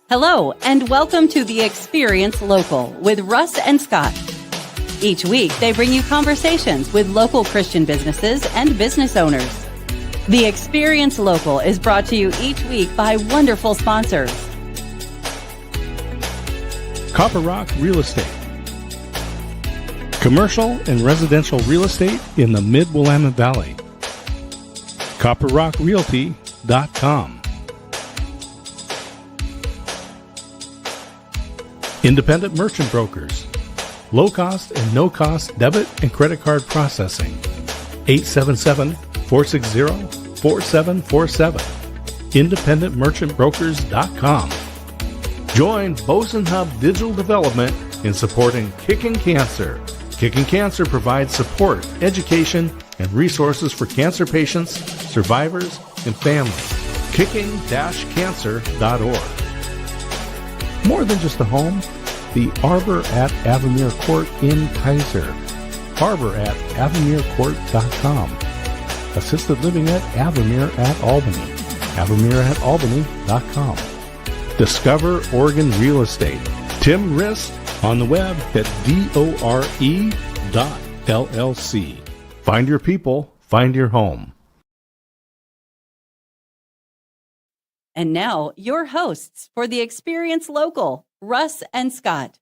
Hello, and welcome to The Experience Local with Russ and Scott. Each week, they bring you conversations with local Christian businesses and business owners. The Experience Local is brought to you each week by wonderful sponsors. Copper Rock Real Estate. Commercial and residential real estate in the Mid-Willamette Valley. CopperRockRealty.com. Independent Merchant Brokers. Low-cost and no-cost debit and credit card processing. 877-460-4747. IndependentMerchantBrokers.com. Join Boson Hub Digital Development in supporting Kicking Cancer. Kicking Cancer provides support, education, and resources for cancer patients, survivors, and families. Kicking-cancer.org. More than just a home, the Arbor at Avamere Court in Kaiser. Arbor at AvamereCourt.com. Assisted living at Avamere at Albany. Avamere at Albany.com. Discover Oregon Real Estate. Tim Rist on the web at DORE.LLC. Find your people, find your home. And now, your hosts for The Experience Local, Russ and Scott.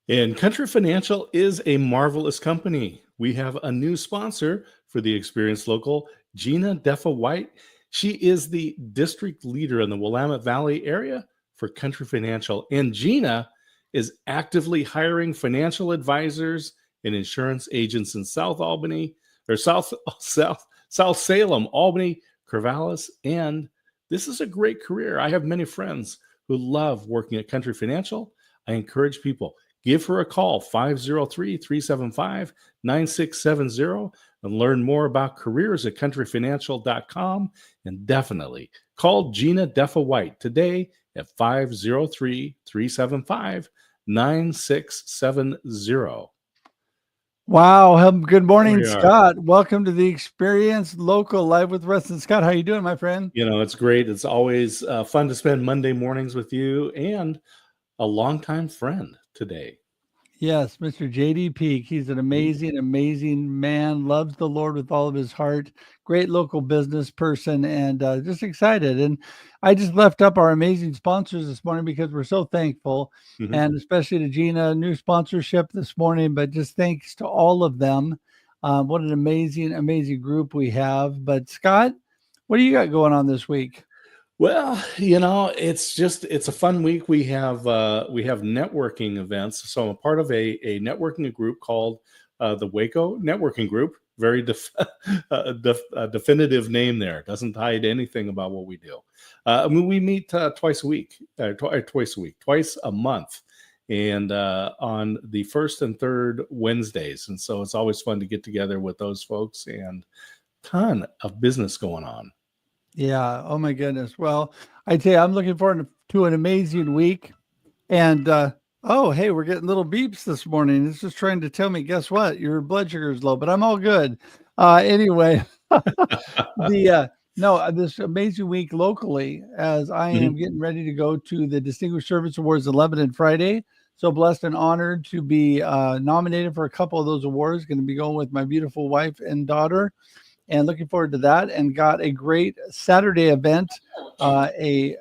And Country Financial is a marvelous company. We have a new sponsor for The Experience Local, Gina Deffa-White. She is the district leader in the Willamette Valley area for Country Financial. And Gina is actively hiring financial advisors and insurance agents in South Albany, or South Salem, Albany, Corvallis, and this is a great career. I have many friends who love working at Country Financial. I encourage people, give her a call, 503-375-9670, and learn more about careers at countryfinancial.com. And definitely call Gina Deffa-White today at 503-375-9670. Wow. Good morning, Scott. Welcome to The Experience Local, live with Russ and Scott. How you doing, my friend? You know, it's great. It's always fun to spend Monday mornings with you and a longtime friend today. Yes, Mr. J.D. Peak. He's an amazing, amazing man, loves the Lord with all of his heart, great local business person, and just excited. And I just left up our amazing sponsors this morning because we're so thankful, and especially to Gina, new sponsorship this morning, but just thanks to all of them. What an amazing, amazing group we have. But Scott, what do you got going on this week? Well, you know, it's a fun week. We have networking events. So I'm a part of a networking group called the Waco Networking Group. Very definitive name there. Doesn't hide anything about what we do. We meet twice a month, and on the first and third Wednesdays. And so it's always fun to get together with those folks, and ton of business going on. Yeah. Oh my goodness. Well, I tell you, I'm looking forward to an amazing week. And oh, hey, we're getting little beeps this morning. It's just trying to tell me, guess what? Your blood sugar is low, but I'm all good. Anyway, this amazing week locally, as I am getting ready to go to the Distinguished Service Awards in Lebanon Friday. So blessed and honored to be nominated for a couple of those awards. Going to be going with my beautiful wife and daughter. And looking forward to that, and got a great Saturday event, a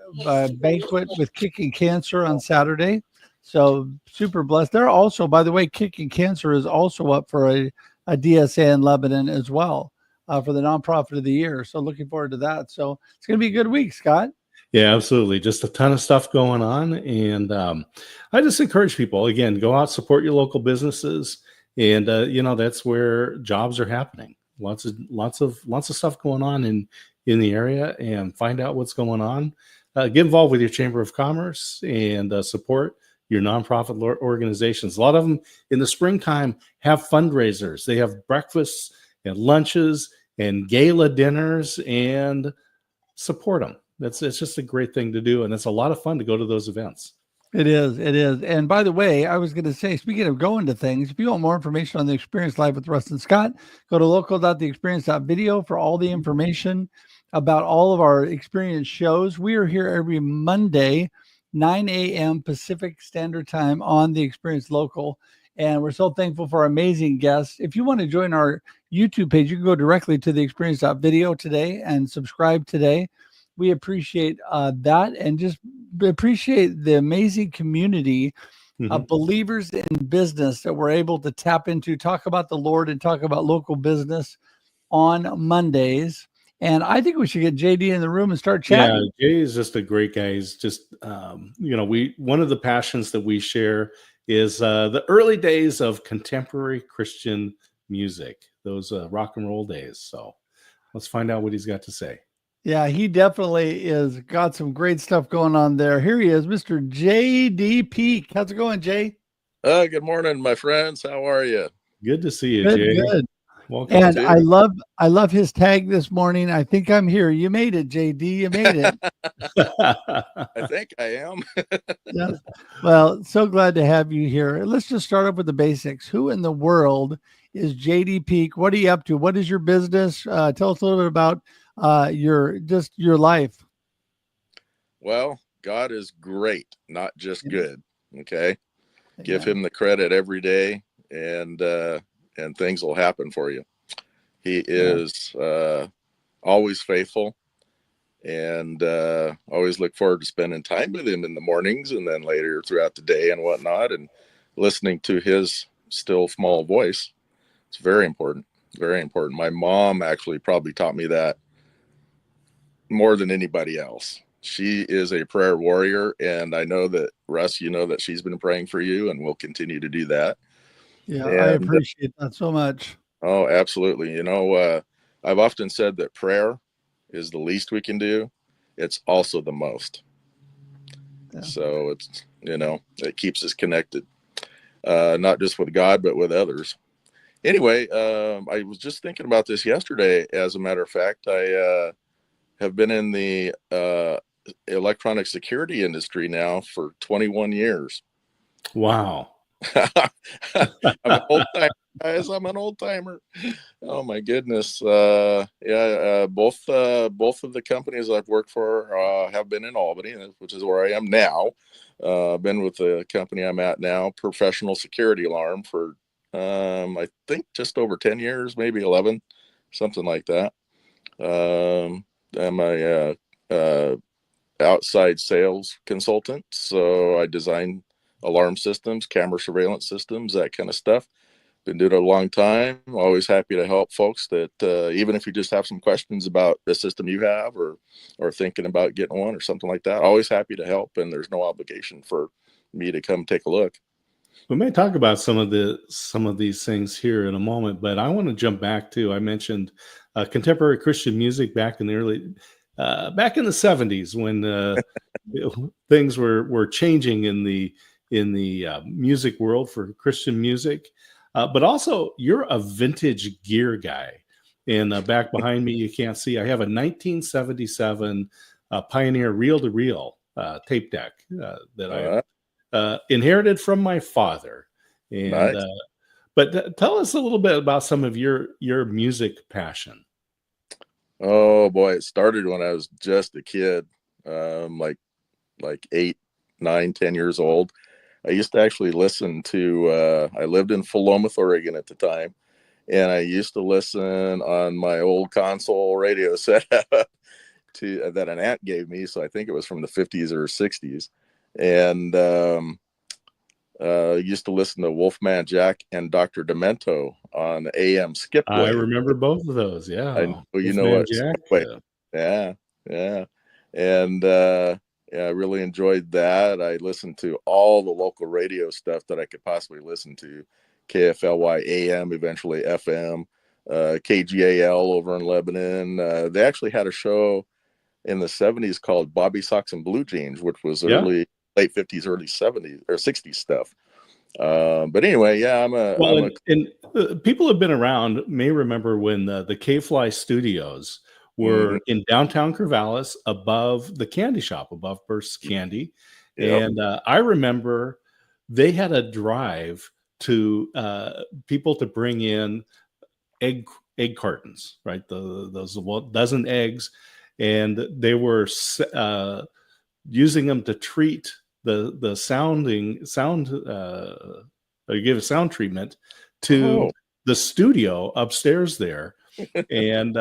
banquet with Kicking Cancer on Saturday. So super blessed. They're also, by the way, Kicking Cancer is also up for a DSA in Lebanon as well for the nonprofit of the year. So looking forward to that. So it's going to be a good week, Scott. Yeah, absolutely. Just a ton of stuff going on. And I just encourage people, again, go out, support your local businesses. And, that's where jobs are happening. Lots of stuff going on in the area, and find out what's going on. Get involved with your Chamber of Commerce and support your nonprofit organizations. A lot of them in the springtime have fundraisers. They have breakfasts and lunches and gala dinners, and support them. It's just a great thing to do, and it's a lot of fun to go to those events. It is. It is. And by the way, I was going to say, speaking of going to things, if you want more information on the Experience Live with Russ and Scott, go to local.theexperience.video for all the information about all of our experience shows. We are here every Monday, 9 a.m. Pacific Standard Time on the Experience Local. And we're so thankful for our amazing guests. If you want to join our YouTube page, you can go directly to the experience.video today and subscribe today. We appreciate that, and just appreciate the amazing community of believers in business that we're able to tap into, talk about the Lord and talk about local business on Mondays. And I think we should get JD in the room and start chatting. Yeah, Jay is just a great guy. He's just, one of the passions that we share is the early days of contemporary Christian music, those rock and roll days. So let's find out what he's got to say. Yeah, he definitely is got some great stuff going on there. Here he is, Mr. J.D. Peak. How's it going, Jay? Good morning, my friends. How are you? Good to see you, Good, Jay. good. Welcome. And I love his tag this morning. I think I'm here. You made it, JD. You made it. I think I am. Yes. Well, so glad to have you here. Let's just start up with the basics. Who in the world is JD Peak? What are you up to? What is your business? Tell us a little bit about your life. Well, God is great, not just good. Okay. Give Yeah. him the credit every day, and things will happen for you. He is always faithful, and always look forward to spending time with him in the mornings and then later throughout the day and whatnot, and listening to his still small voice. It's very important. Very important. My mom actually probably taught me that more than anybody else. She is a prayer warrior, and I know that, Russ, you know that she's been praying for you and will continue to do that. Yeah, I appreciate that so much. Oh, absolutely. I've often said that prayer is the least we can do. It's also the most. Yeah. So it's, it keeps us connected, not just with God, but with others. Anyway, I was just thinking about this yesterday. As a matter of fact, I have been in the electronic security industry now for 21 years. Wow. I'm an old timer, guys. I'm an old timer. Oh my goodness. Both of the companies I've worked for have been in Albany, which is where I am now. Been with the company I'm at now, Professional Security Alarm, for I think just over 10 years, maybe 11, something like that. I'm a outside sales consultant, so I design alarm systems, camera surveillance systems, that kind of stuff. Been doing it a long time. Always happy to help folks that even if you just have some questions about the system you have, or thinking about getting one or something like that, always happy to help, and there's no obligation for me to come take a look. We may talk about some of these things here in a moment, but I want to jump back to, I mentioned contemporary Christian music back in the 70s, when things were changing in the music world for Christian music. But also, you're a vintage gear guy. And back behind me, you can't see, I have a 1977 Pioneer reel-to-reel tape deck that I inherited from my father. And nice. But tell us a little bit about some of your music passion. Oh boy, it started when I was just a kid, like 8, 9, 10 years old. I used to actually listen to, I lived in Philomath, Oregon at the time, and I used to listen on my old console radio setup that an aunt gave me. So I think it was from the 50s or 60s. And used to listen to Wolfman Jack and Dr. Demento on AM skip wave. I remember both of those. Yeah. I know, you know what? Jack, yeah. And I really enjoyed that. I listened to all the local radio stuff that I could possibly listen to. KFLY AM, eventually FM, KGAL over in Lebanon. They actually had a show in the 70s called Bobby Sox and Blue Jeans, which was late 50s, early 70s or 60s stuff. But anyway, yeah, people have been around may remember when the K-Fly studios were in downtown Corvallis, above the candy shop, above Burst's Candy. Yep. And I remember they had a drive to people to bring in egg cartons, right? Those dozen eggs, and they were using them to treat the sound give a sound treatment to the studio upstairs there. And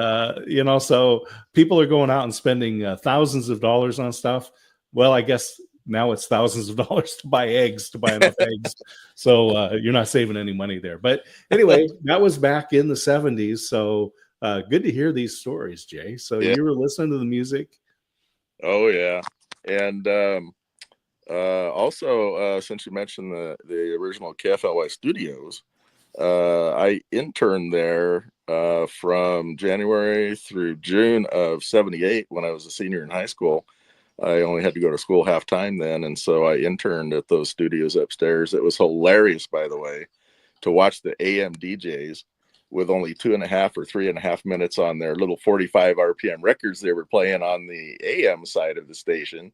so people are going out and spending thousands of dollars on stuff. Well, I guess now it's thousands of dollars to buy enough eggs. So you're not saving any money there. But anyway, that was back in the 70s. So good to hear these stories, Jay. So you were listening to the music. Oh yeah. And also, since you mentioned the original KFLY studios, I interned there from January through June of 78 when I was a senior in high school. I only had to go to school half time then, and so I interned at those studios upstairs. It was hilarious, by the way, to watch the AM DJs with only 2.5 or 3.5 minutes on their little 45 RPM records they were playing on the AM side of the station,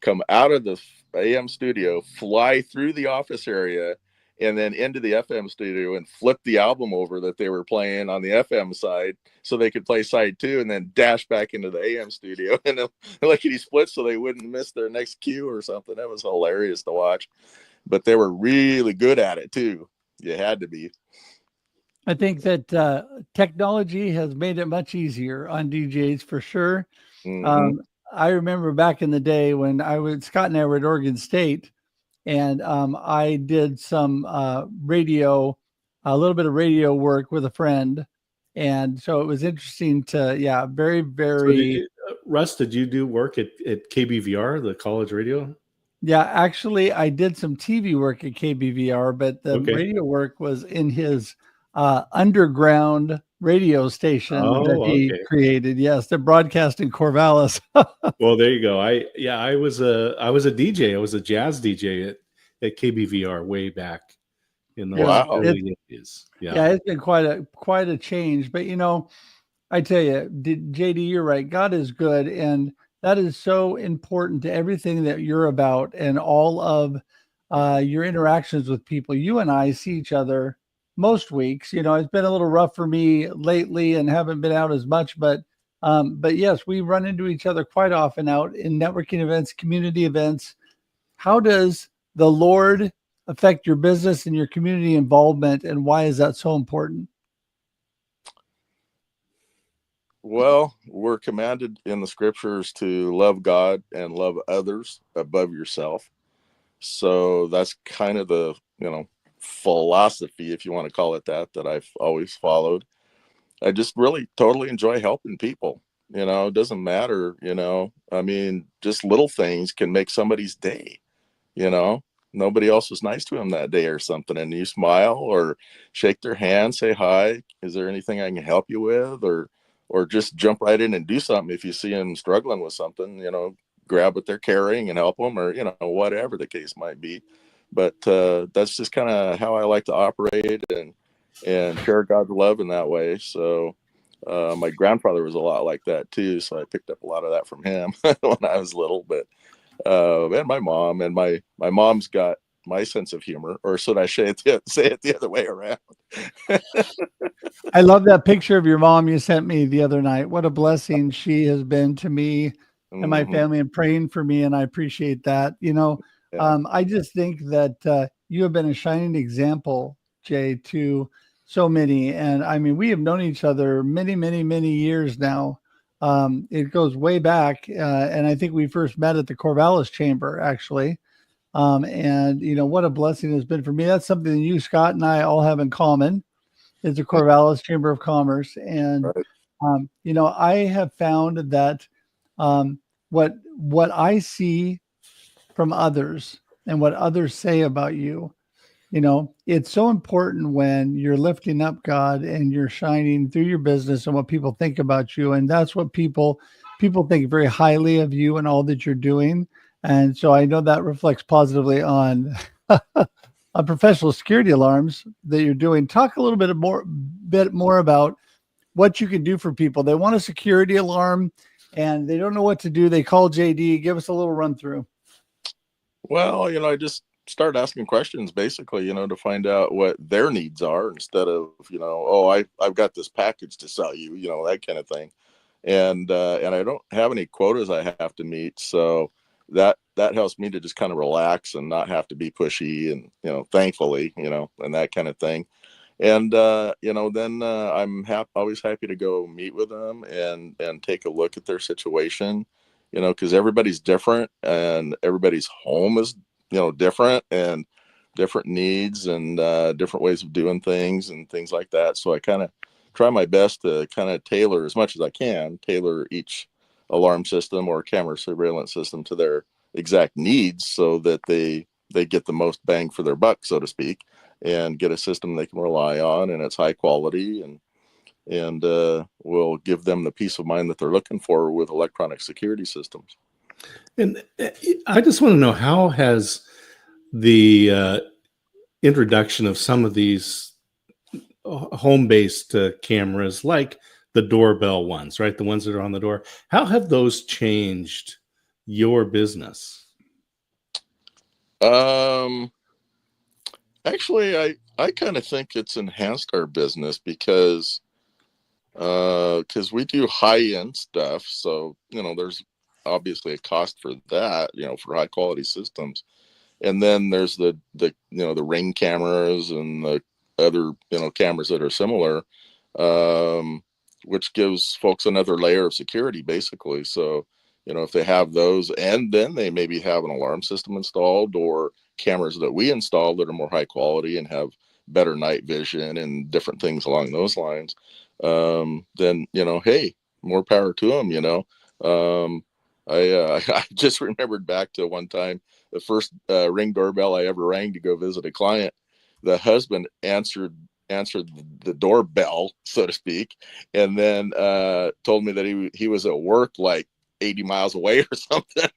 come out of the AM studio, fly through the office area, and then into the FM studio and flip the album over that they were playing on the FM side so they could play side 2, and then dash back into the AM studio and lickety split so they wouldn't miss their next cue or something. That was hilarious to watch. But they were really good at it too. You had to be. I think that technology has made it much easier on DJs for sure. Mm-hmm. I remember back in the day when Scott and I were at Oregon State, and I did some a little bit of radio work with a friend. And so it was interesting to, very, very. Russ, did you do work at KBVR, the college radio? Yeah, actually, I did some TV work at KBVR, but the radio work was in his underground radio station that he created. Yes, they're broadcasting Corvallis. Well, there you go. I was a DJ. I was a jazz DJ at KBVR way back in the early 80s. Yeah, it's been quite a change. But I tell you, JD, you're right. God is good, and that is so important to everything that you're about and all of your interactions with people. You and I see each other most weeks. It's been a little rough for me lately and haven't been out as much, but yes, we run into each other quite often out in networking events, community events. How does the Lord affect your business and your community involvement, and why is that so important? Well, we're commanded in the scriptures to love God and love others above yourself. So that's kind of the, philosophy, if you want to call it that I've always followed. I just really totally enjoy helping people. It doesn't matter, just little things can make somebody's day. Nobody else was nice to him that day or something, and you smile or shake their hand, say hi, is there anything I can help you with, or just jump right in and do something. If you see them struggling with something, grab what they're carrying and help them, or whatever the case might be. But that's just kind of how I like to operate and share God's love in that way. So my grandfather was a lot like that too, so I picked up a lot of that from him when I was little. But and my mom, and my mom's got my sense of humor, or should I say it the other way around? I love that picture of your mom you sent me the other night. What a blessing she has been to me and my family, and praying for me, and I appreciate that. I just think that you have been a shining example, Jay, to so many. And I mean, we have known each other many, many, many years now. It goes way back. And I think we first met at the Corvallis Chamber, actually. And what a blessing it has been for me. That's something that you, Scott, and I all have in common, is the Corvallis Chamber of Commerce. And, I have found that what I see from others and what others say about you, it's so important when you're lifting up God and you're shining through your business and what people think about you. And that's what people think very highly of you and all that you're doing. And so I know that reflects positively on on professional security alarms that you're doing. Talk a little bit more about what you can do for people. They want a security alarm and they don't know what to do. They call JD. Give us a little run through. Well, I just start asking questions basically, to find out what their needs are instead of, oh, I've got this package to sell you, that kind of thing. And I don't have any quotas I have to meet. So that helps me to just kind of relax and not have to be pushy and, thankfully, and that kind of thing. And, then I'm always happy to go meet with them and take a look at their situation, because everybody's different and everybody's home is, different and different needs and different ways of doing things and things like that. So I kind of try my best to kind of tailor as much as I can, tailor each alarm system or camera surveillance system to their exact needs so that they get the most bang for their buck, so to speak, and get a system they can rely on and it's high quality and will give them the peace of mind that they're looking for with electronic security systems. And I just want to know, how has the introduction of some of these home-based cameras, like the doorbell ones, right? The ones that are on the door, how have those changed your business? Actually, I kind of think it's enhanced our business because we do high-end stuff. So, there's obviously a cost for that, for high quality systems. And then there's the Ring cameras and the other, cameras that are similar, which gives folks another layer of security, basically. So, if they have those and then they maybe have an alarm system installed or cameras that we install that are more high quality and have better night vision and different things along those lines, then, hey, more power to them, I just remembered back to one time, the first Ring doorbell I ever rang to go visit a client. The husband answered the doorbell, so to speak, and then told me that he was at work like 80 miles away or something.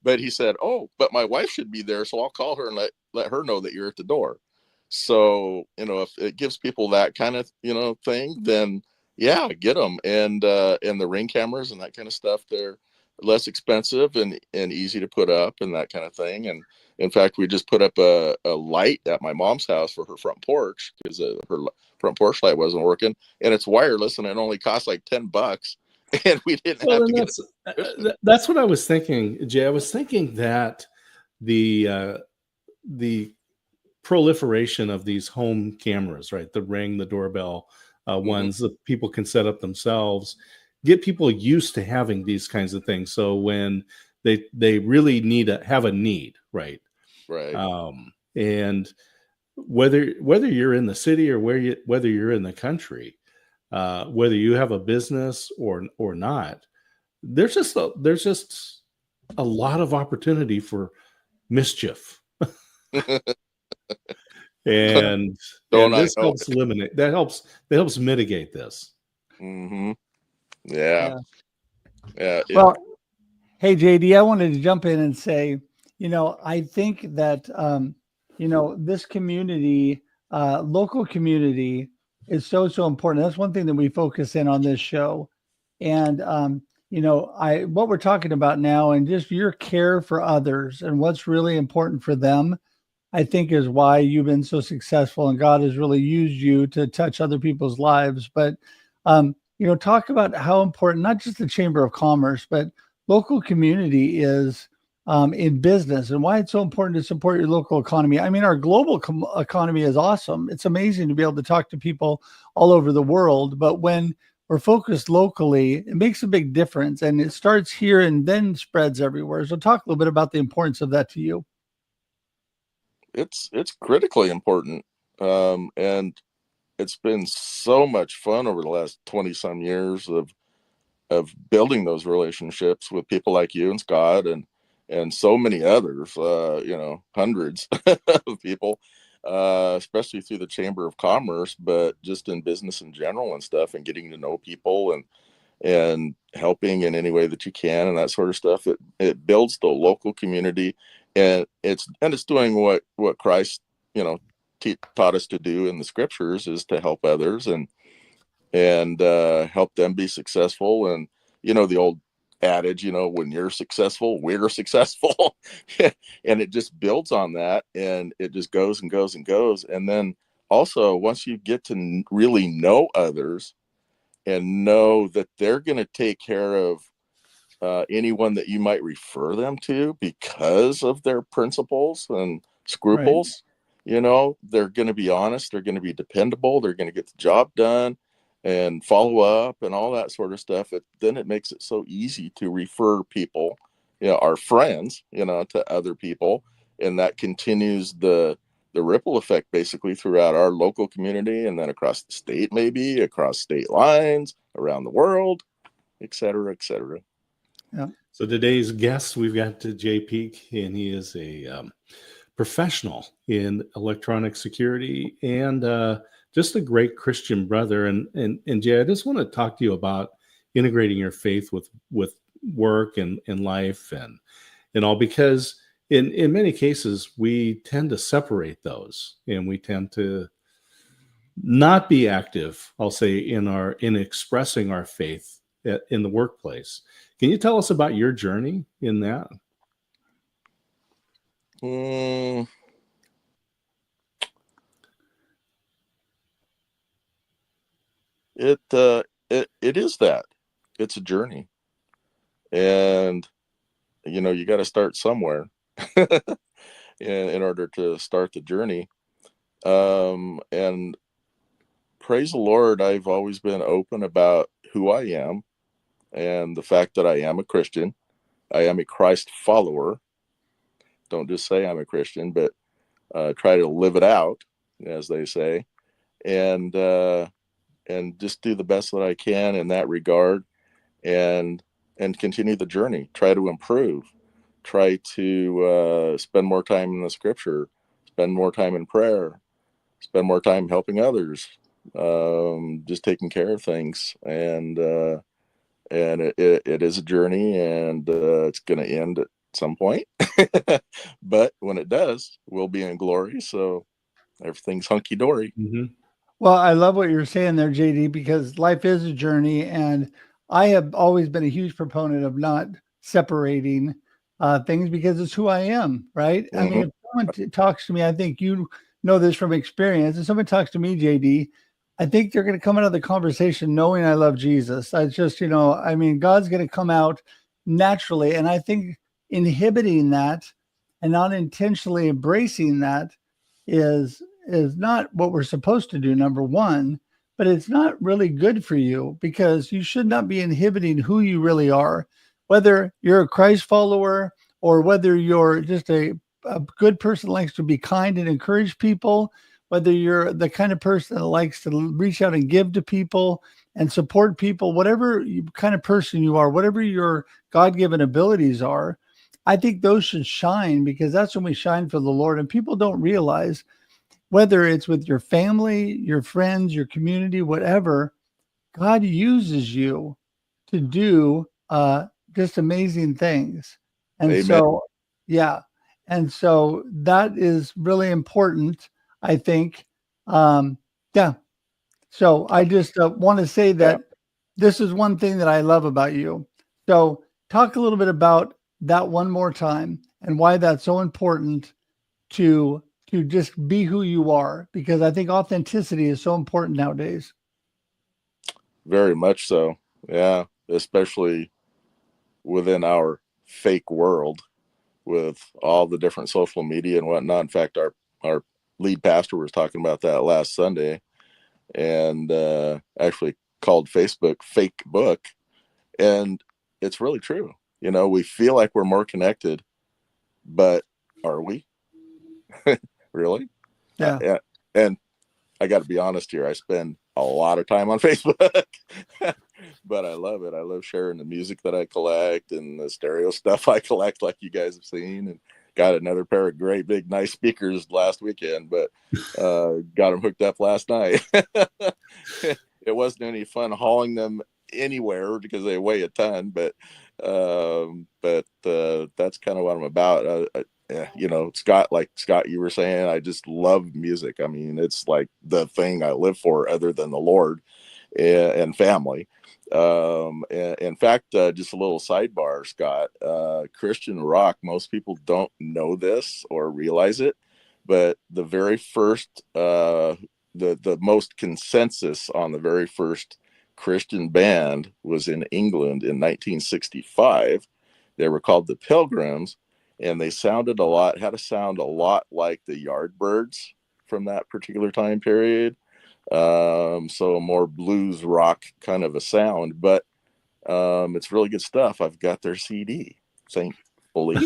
But he said, "Oh, but my wife should be there, so I'll call her and let her know that you're at the door." So, if it gives people that kind of, thing, then yeah, get them. And the Ring cameras and that kind of stuff, they're less expensive and easy to put up and that kind of thing. And in fact, we just put up a light at my mom's house for her front porch because her front porch light wasn't working, and it's wireless and it only costs like $10. And we didn't have to get that's what I was thinking, Jay. I was thinking that the proliferation of these home cameras, right? The Ring, the doorbell ones that people can set up themselves, get people used to having these kinds of things. So when they really have a need, right? Right. And whether you're in the city or whether you're in the country, whether you have a business or not, there's just a lot of opportunity for mischief. and this helps eliminate that helps mitigate this. Yeah. Well, hey JD, I wanted to jump in and say, I think that this community, local community, is so important. That's one thing that we focus in on this show. And what we're talking about now and just your care for others and what's really important for them, I think is why you've been so successful and God has really used you to touch other people's lives. But, talk about how important, not just the Chamber of Commerce, but local community is in business and why it's so important to support your local economy. I mean, our global economy is awesome. It's amazing to be able to talk to people all over the world. But when we're focused locally, it makes a big difference. And it starts here and then spreads everywhere. So talk a little bit about the importance of that to you. It's critically important. And it's been so much fun over the last 20 some years of building those relationships with people like you and Scott and so many others, hundreds of people, especially through the Chamber of Commerce, but just in business in general and stuff, and getting to know people and helping in any way that you can and that sort of stuff. It builds the local community, and it's doing what Christ, taught us to do in the scriptures, is to help others and help them be successful. And the old adage, when you're successful, we're successful. And it just builds on that, and it just goes and goes and goes. And then also, once you get to really know others and know that they're going to take care of anyone that you might refer them to because of their principles and scruples, they're going to be honest, they're going to be dependable, they're going to get the job done and follow up and all that sort of stuff. Then it makes it so easy to refer people, our friends, to other people. And that continues the ripple effect basically throughout our local community, and then across the state, maybe across state lines, around the world, et cetera, et cetera. Yeah. So today's guest, we've got JP, and he is a professional in electronic security and just a great Christian brother. And Jay, I just want to talk to you about integrating your faith with work and life and all, because in many cases we tend to separate those, and we tend to not be active, I'll say, in expressing our faith in the workplace. Can you tell us about your journey in that? It is that. It's a journey, and you got to start somewhere in order to start the journey. And praise the Lord, I've always been open about who I am and the fact that I am a Christian. I am a Christ follower. Don't just say I'm a Christian, but try to live it out, as they say, and just do the best that I can in that regard, and continue the journey. Try to improve. Try to spend more time in the Scripture. Spend more time in prayer. Spend more time helping others. Just taking care of things, and it is a journey, and it's going to end at some point. But when it does, we'll be in glory. So everything's hunky dory. Mm-hmm. Well, I love what you're saying there, JD, because life is a journey, and I have always been a huge proponent of not separating things, because it's who I am, right? Mm-hmm. I mean, if someone talks to me, I think you know this from experience. If someone talks to me, JD, I think they're going to come out of the conversation knowing I love Jesus. I just, God's going to come out naturally. And I think inhibiting that and not intentionally embracing that is not what we're supposed to do, number one, but it's not really good for you, because you should not be inhibiting who you really are, whether you're a Christ follower or whether you're just a good person that likes to be kind and encourage people, whether you're the kind of person that likes to reach out and give to people and support people, whatever kind of person you are, whatever your God-given abilities are, I think those should shine, because that's when we shine for the Lord. And people don't realize, whether it's with your family, your friends, your community, whatever, God uses you to do just amazing things. And Amen. So, yeah. And so that is really important, I think. Yeah. So I just want to say that this is one thing that I love about you. So talk a little bit about that one more time, and why that's so important to just be who you are, because I think authenticity is so important nowadays. Very much so. Yeah. Especially within our fake world, with all the different social media and whatnot. In fact, our lead pastor was talking about that last Sunday, and actually called Facebook fake book. And it's really true. We feel like we're more connected, but are we? Really? Yeah. And I got to be honest here. I spend a lot of time on Facebook, but I love it. I love sharing the music that I collect and the stereo stuff I collect, like you guys have seen, and got another pair of great big nice speakers last weekend, but got them hooked up last night. It wasn't any fun hauling them anywhere because they weigh a ton, but that's kind of what I'm about. Scott, like Scott, you were saying, I just love music. I mean, it's like the thing I live for, other than the Lord and family. In fact, just a little sidebar, Scott, Christian rock, most people don't know this or realize it, but the very first, the most consensus on the very first Christian band was in England in 1965. They were called the Pilgrims, and they had a sound a lot like the Yardbirds from that particular time period. So more blues rock kind of a sound, but it's really good stuff. I've got their CD, thankfully.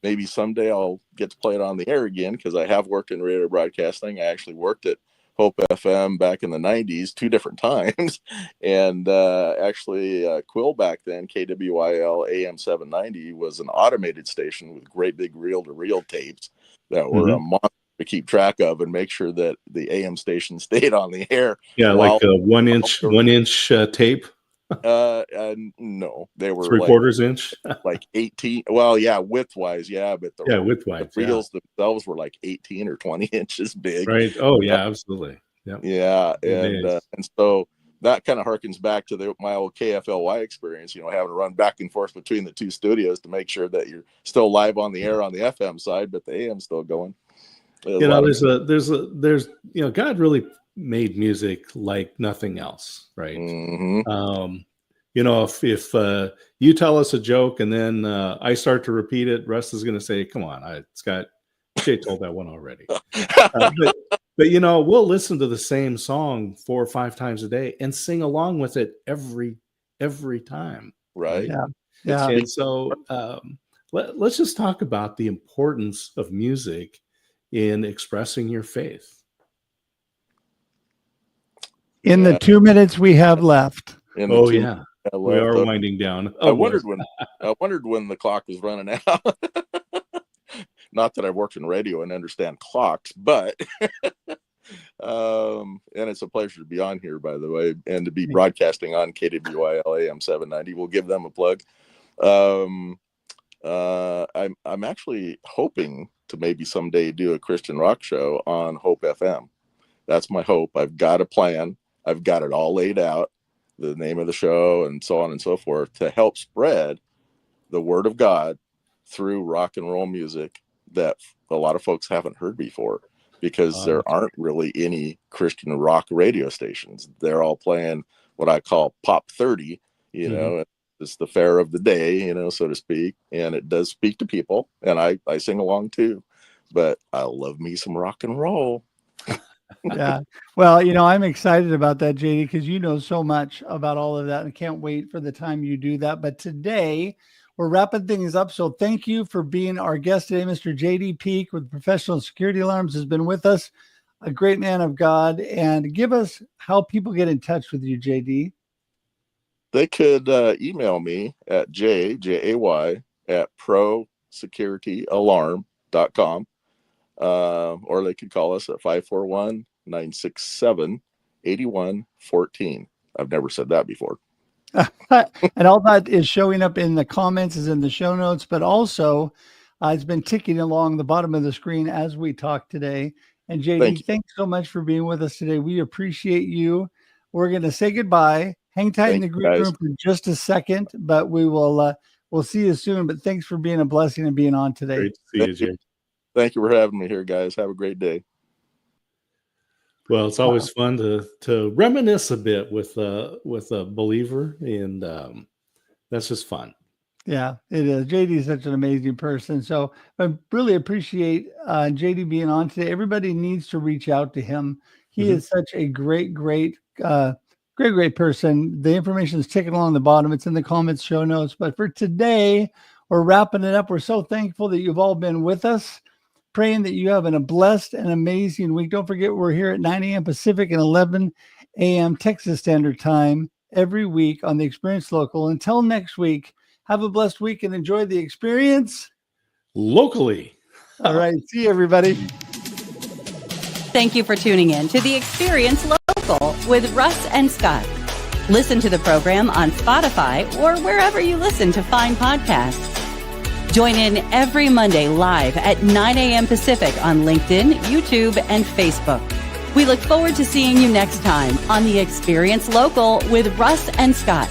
Maybe someday I'll get to play it on the air again, because I have worked in radio broadcasting. I actually worked at Hope FM back in the 90s 2 different times, and actually Quill back then, KWYL AM 790, was an automated station with great big reel-to-reel tapes that were a monster to keep track of and make sure that the AM station stayed on the air. Yeah, like a one inch tape. No, they were 3/4 inch, like 18. Well, yeah, widthwise, yeah, but widthwise, the reels themselves were like 18 or 20 inches big. Right. Oh yeah, absolutely. Yeah, and so that kind of harkens back to my old KFLY experience. Having to run back and forth between the 2 studios to make sure that you're still live on the air on the FM side, but the AM's still going. There's God really made music like nothing else, right? Mm-hmm. If you tell us a joke and then I start to repeat it, Russ is going to say, "Come on, Scott, Jay told that one already." But we'll listen to the same song 4 or 5 times a day and sing along with it every time. Right. Yeah. And so let's just talk about the importance of music in expressing your faith. In the 2 minutes we have left. We are winding down. I wondered when the clock was running out. Not that I've worked in radio and understand clocks, but and it's a pleasure to be on here, by the way, and to be broadcasting on KWYL AM 790. We'll give them a plug. I'm actually hoping to maybe someday do a Christian rock show on Hope FM. That's my hope. I've got a plan. I've got it all laid out, the name of the show and so on and so forth, to help spread the word of God through rock and roll music that a lot of folks haven't heard before, because there aren't really any Christian rock radio stations. They're all playing what I call Pop 30, it's the fare of the day, so to speak. And it does speak to people, and I sing along too, but I love me some rock and roll. Yeah. Well, I'm excited about that, JD, because you know so much about all of that, and can't wait for the time you do that. But today we're wrapping things up. So thank you for being our guest today. Mr. JD Peak with Professional Security Alarms has been with us, a great man of God. And give us how people get in touch with you, JD. They could email me at jay@prosecurityalarm.com. Or they could call us at 541-967-8114. I've never said that before. And all that is showing up in the comments, is in the show notes, but also it's been ticking along the bottom of the screen as we talk today. And JD, thanks so much for being with us today. We appreciate you. We're going to say goodbye. Hang tight in the green room for just a second, but we will we'll see you soon. But thanks for being a blessing and being on today. Great to see you, Jay. Thank you for having me here, guys. Have a great day. Well, it's always fun to reminisce a bit with a believer, and that's just fun. Yeah, it is. JD is such an amazing person. So I really appreciate JD being on today. Everybody needs to reach out to him. He is such a great person. The information is ticking along the bottom. It's in the comments, show notes. But for today, we're wrapping it up. We're so thankful that you've all been with us. Praying that you have a blessed and amazing week. Don't forget, we're here at 9 a.m. Pacific and 11 a.m. Texas Standard Time every week on the Experience Local. Until next week, have a blessed week and enjoy the experience locally. All right. See you, everybody. Thank you for tuning in to the Experience Local with Russ and Scott. Listen to the program on Spotify or wherever you listen to fine podcasts. Join in every Monday live at 9 a.m. Pacific on LinkedIn, YouTube, and Facebook. We look forward to seeing you next time on The Experience Local with Russ and Scott.